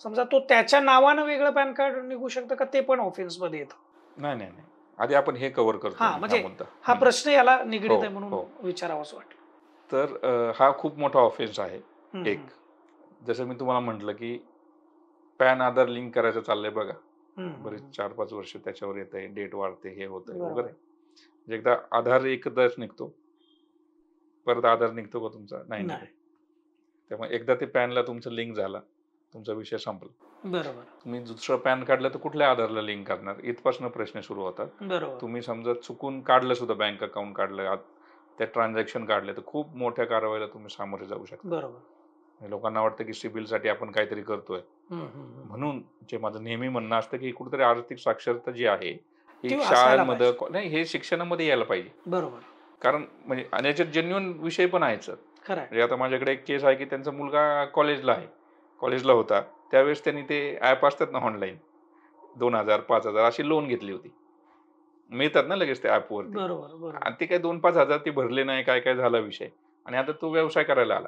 समजा, तो त्याच्या नावानं वेगळं पॅन कार्ड निघू शकतं का, ते पण ऑफेन्स मध्ये येतं? नाही, आधी आपण हे कव्हर करतो हा मी म्हणजे हा मुद्दा. हा प्रश्न याला निगडीत आहे हो, म्हणून हो. विचारावं असं वाटलं. तर हा खूप मोठा ऑफेन्स आहे. हम्म, एक, जसं मी तुम्हाला म्हटलं, की पॅन आधार लिंक करायचं चाललंय बघा. हम्म, बरेच हम्म. 4-5 वर्ष त्याच्यावर येतंय, डेट वाढते, हे होतंय बरोबर. वगैरे. म्हणजे एकदा आधार एकदाच निघतो, परत आधार निघतो का तुमचा? नाही निघत. नाही. त्यामुळे एकदा ते पॅनला तुमचं लिंक झाला, तुमचा विषय संपला. बरोबर. तुम्ही दुसरं पॅन काढलं तर कुठल्या आधारला लिंक करणार? इथपासून प्रश्न सुरू होतात. बरोबर. तुम्ही समजा चुकून काढलं सुद्धा, बँक अकाउंट काढलं, त्या ट्रान्झॅक्शन काढले, तर खूप मोठ्या कारवाईला तुम्ही सामोरे जाऊ शकता. बरोबर. आणि लोकांना वाटतं की सिबिलसाठी आपण काहीतरी करतोय. म्हणून जे माझं नेहमी म्हणणं असतं, की कुठेतरी आर्थिक साक्षरता जी आहे, ती ही असायला शाळांमध्ये पाहिजे. नाही, हे शिक्षणामध्ये यायला पाहिजे. बरोबर. कारण म्हणजे आणि याच्यात जेन्युइन विषय पण आहेत सर. खरं आहे. म्हणजे आता माझ्याकडे एक केस आहे, की त्यांचा मुलगा कॉलेजला होता. त्यावेळेस त्यांनी ते ॲप असतात ना ऑनलाईन, 2,000, 5,000 अशी लोन घेतली होती. मिळतात ना लगेच त्या ॲपवरती. बरोबर. बरोबर. आणि ते काय 2,000-5,000 ते भरले नाही, काय झाला विषय. आणि आता तो व्यवसाय करायला आला.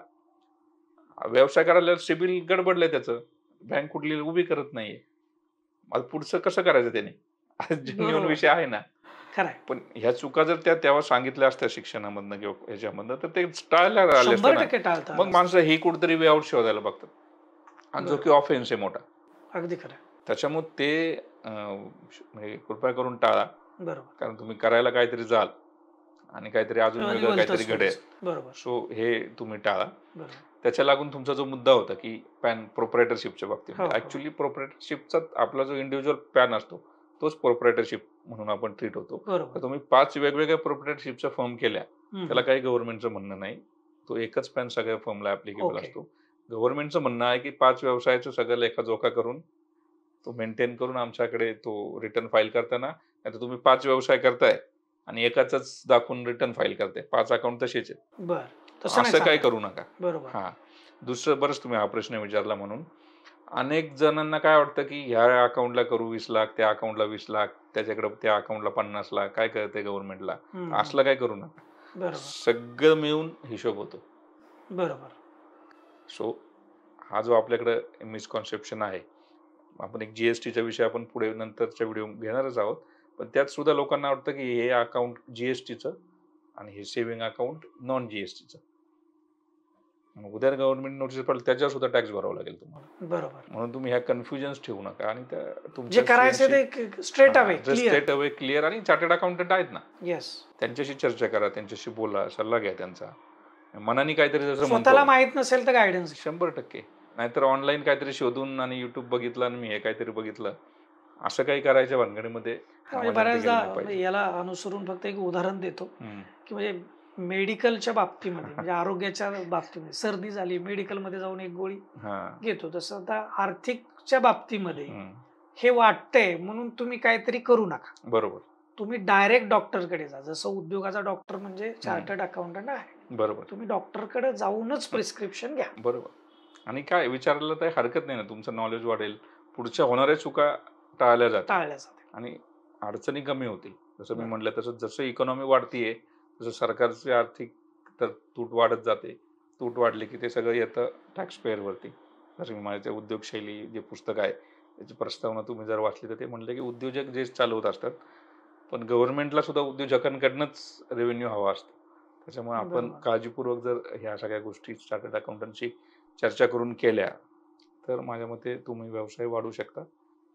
व्यवसाय करायला सिबिल गडबडलंय त्याचं. बँक कुठली उभी करत नाहीये. आता पुढचं कसं करायचं त्याने? जेन्युइन बरोबर. विषय आहे ना. खरं आहे. पण ह्या चुका जर त्या तेव्हा सांगितल्या असत्या शिक्षणामधनं किंवा ह्याच्यामधनं, तर ते टाळल्या आले असते ना. 100% टाळता मग आलं असतं. माणसं ही कुठेतरी वे आउट शोधायला बघतात. आणि जो की बरोबर. ऑफेन्स आहे मोठा. अगदी खरं आहे. त्याच्यामुळे ते म्हणजे कृपया करून टाळा. बरोबर. कारण तुम्ही करायला काहीतरी जाल आणि काहीतरी अजून आणि वेगळं काहीतरी भलतंच होऊन घडेल. जातं. बरोबर. सो हे तुम्ही टाळा. बरोबर. त्याच्या लागून तुमचा जो मुद्दा होता, की पॅन प्रोप्रायटरशिपच्या हो, बाबतीमध्ये. हो. ॲक्चुअली प्रोप्रायटरशिपचा आपला जो इंडिव्हिज्युअल पॅन असतो, तोच प्रोप्रायटरशिप म्हणून आपण ट्रीट होतो. बरोबर. तर तुम्ही 5 वेगवेगळ्या प्रोप्रायटरशिपच्या फर्म केल्या, त्याला काही गव्हर्नमेंटचं म्हणणं नाही. तो एकच पॅन सगळ्या फर्मला ॲप्लिकेबल ओके. असतो. गव्हर्नमेंटचं म्हणणं आहे, की 5 व्यवसायाचं सगळं लेखाजोखा करून, तो मेंटेन करून आमच्याकडे तो रिटर्न फाईल करताना, नाहीतर तुम्ही 5 व्यवसाय करताय आणि एकाचंच दाखवून रिटर्न फाईल करताय. 5 अकाउंट तसेच आहेत. बरं. तसं नाही असं काही चालणार. करू नका. बरोबर. हां. दुसरं, बरंच तुम्ही हा प्रश्न विचारला म्हणून. अनेक जणांना काय वाटतं, की ह्या अकाउंटला करू 20,00,000, त्या अकाउंटला 20,00,000, त्याच्याकडे त्या अकाउंटला 50,00,000, काय कळतंय गव्हर्नमेंटला? हं, हं. असलं काही करू नका. बरोबर. सगळं मिळून हिशोब होतो. बरोबर. सो हा जो आपल्याकडे मिसकॉन्सेप्शन आहे, आपण एक जी-एस-टीचा विषय आपण पुढे नंतरच्या व्हिडिओ घेणारच आहोत. पण त्यात सुद्धा लोकांना वाटतं, की हे अकाउंट जी-एस-टीचं आणि हे सेव्हिंग अकाउंट नॉन जी-एस-टीचं. मग उद्या गव्हर्नमेंट नोटीस पडली, त्याच्यावर सुद्धा टॅक्स भरावा लागेल तुम्हाला. बरोबर. म्हणून तुम्ही ह्या कन्फ्युजन्स ठेवू नका आणि त्या जे तुमच्या करायचं CMC ते स्ट्रेट अवे जे क्लिअर. स्ट्रेट अवे क्लिअर आणि चार्टर्ड अकाउंटंट आहेत ना, येस. त्यांच्याशी चर्चा करा, त्यांच्याशी बोला, सल्ला घ्या त्यांचा. मनाने काहीतरी जसं म्हणतो स्वतःला माहित नसेल तर गायडन्स. 100%. नाहीतर ऑनलाईन काहीतरी शोधून आणि YouTube बघितलं आणि मी हे काहीतरी बघितलं, असं काही करायच्या भानगडीमध्ये म्हणजे मामा जनते गेलं नाही बऱ्याचदा पाहिजे. याला अनुसरून फक्त एक उदाहरण देतो, हं. की म्हणजे मेडिकलच्या बाबतीमध्ये म्हणजे आरोग्याच्या बाबतीमध्ये सर्दी झाली, मेडिकलमध्ये जाऊन एक गोळी हां. घेतो. तसं आता आर्थिकच्या बाबतीमध्ये हं. हे वाटतंय म्हणून तुम्ही काहीतरी करू नका. बरोबर. तुम्ही डायरेक्ट डॉक्टरकडे जा. जसं उद्योगाचा डॉक्टर म्हणजे चार्टर्ड अकाउंटंट आहे. बरोबर. तुम्ही डॉक्टरकडे जाऊनच प्रिस्क्रिप्शन घ्या. बरोबर. आणि काय विचारलं तर हरकत नाही ना, तुमचं नॉलेज वाढेल. पुढच्या होणाऱ्या चुका टाळल्या जातील टाळल्या जाते. आणि अडचणी कमी होतील. जसं मी बरं. म्हटलं तसं जसं इकॉनॉमी वाढतीये, तसं सरकारची आर्थिक तर तूट वाढत जाते. तूट वाढली की ते सगळं येतं टॅक्स पेअरवरती. जसं मी माझ्या उद्योगशैली जे पुस्तक आहे, त्याची प्रस्तावना तुम्ही जर वाचली तर ते म्हणले की उद्योजक जे चालवत असतात, पण गव्हर्नमेंटला सुद्धा उद्योजकांकडनंच रेव्हेन्यू हवा असतो. त्याच्यामुळे आपण बरोबर. काळजीपूर्वक जर ह्या सगळ्या गोष्टी चार्टर्ड अकाउंटंटशी चर्चा करून केल्या, तर माझ्या मते तुम्ही व्यवसाय वाढवू शकता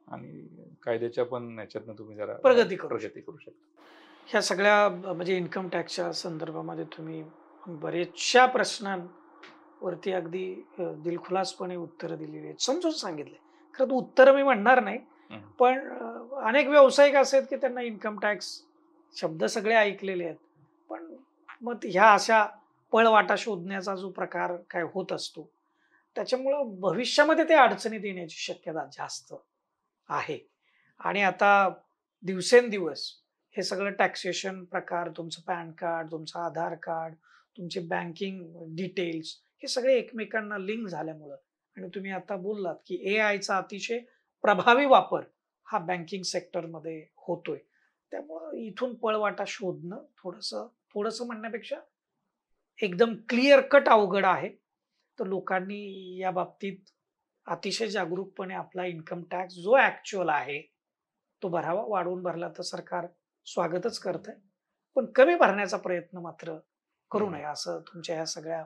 आणि कायद्याच्या पण ह्याच्यातनं तुम्ही जरा प्रगती करू प्रगती करू शकता. ह्या सगळ्या म्हणजे इन्कम टॅक्सच्या संदर्भामध्ये तुम्ही बरेचशा प्रश्नांवरती अगदी दिलखुलासपणे उत्तरं दिलेली आहेत, समजून सांगितले. खरं तर उत्तरं मी म्हणणार नाही, हं. पण अनेक व्यावसायिक असे आहेत की त्यांना इन्कम टॅक्स शब्द सगळे ऐकलेले आहेत, पण मग ह्या अशा पळवाटा शोधण्याचा जो प्रकार काय होत असतो, त्याच्यामुळं भविष्यामध्ये ते अडचणीत येण्याची शक्यता जास्त आहे. आणि आता दिवसेंदिवस हे सगळं टॅक्सेशन प्रकार, तुमचं पॅन कार्ड, तुमचं आधार कार्ड, तुमचे बँकिंग डिटेल्स हे सगळे एकमेकांना लिंक झाल्यामुळं आणि तुम्ही आता बोललात की एआयचा अतिशय प्रभावी वापर हा बँकिंग सेक्टरमध्ये होतोय. त्यामुळं इथून पळवाटा शोधणं थोडंसं थोडंसं म्हणण्यापेक्षा एकदम क्लिअर कट अवघड आहे. तर लोकांनी या बाबतीत अतिशय जागरूकपणे आपला इन्कम टॅक्स जो ॲक्चुअल आहे, तो भरावा. वाढवून भरला तर सरकार स्वागतच करत आहे. पण कमी भरण्याचा प्रयत्न मात्र करू नये असं तुमच्या ह्या सगळ्या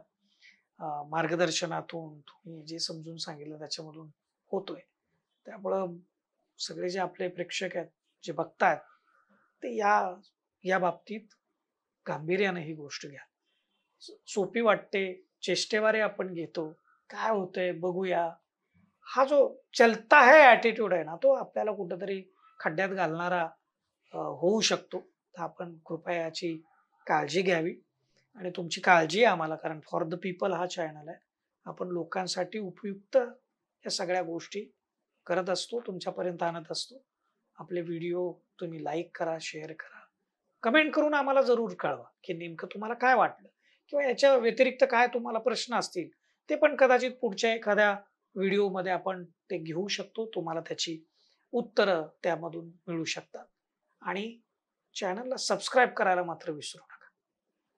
मार्गदर्शनातून तुम्ही जे समजून सांगितलं त्याच्यामधून होतोय. त्यामुळं सगळे जे आपले प्रेक्षक आहेत, जे बघतायत, ते या या बाबतीत गांभीर्याने ही गोष्ट घ्या. सोपी वाटते, चेष्टेवारे आपण घेतो. काय होतंय बघूया. हा जो चलता है ॲटिट्यूड आहे ना, तो आपल्याला कुठेतरी खड्ड्यात घालणारा होऊ शकतो. तर आपण कृपया याची काळजी घ्यावी आणि तुमची काळजी आहे आम्हाला, कारण फॉर द पीपल हा चॅनल आहे. आपण लोकांसाठी उपयुक्त या सगळ्या गोष्टी करत असतो, तुमच्यापर्यंत आणत असतो. आपले व्हिडिओ तुम्ही लाईक करा, शेअर करा. कमेंट करून आम्हाला जरूर कळवा, की नेमकं तुम्हाला काय वाटलं किंवा याच्या व्यतिरिक्त काय तुम्हाला प्रश्न असतील, ते पण कदाचित पुढच्या एखाद्या व्हिडिओमध्ये आपण ते घेऊ शकतो. तुम्हाला त्याची उत्तरं त्यामधून मिळू शकतात. आणि चॅनलला सबस्क्राईब करायला मात्र विसरू नका.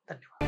धन्यवाद.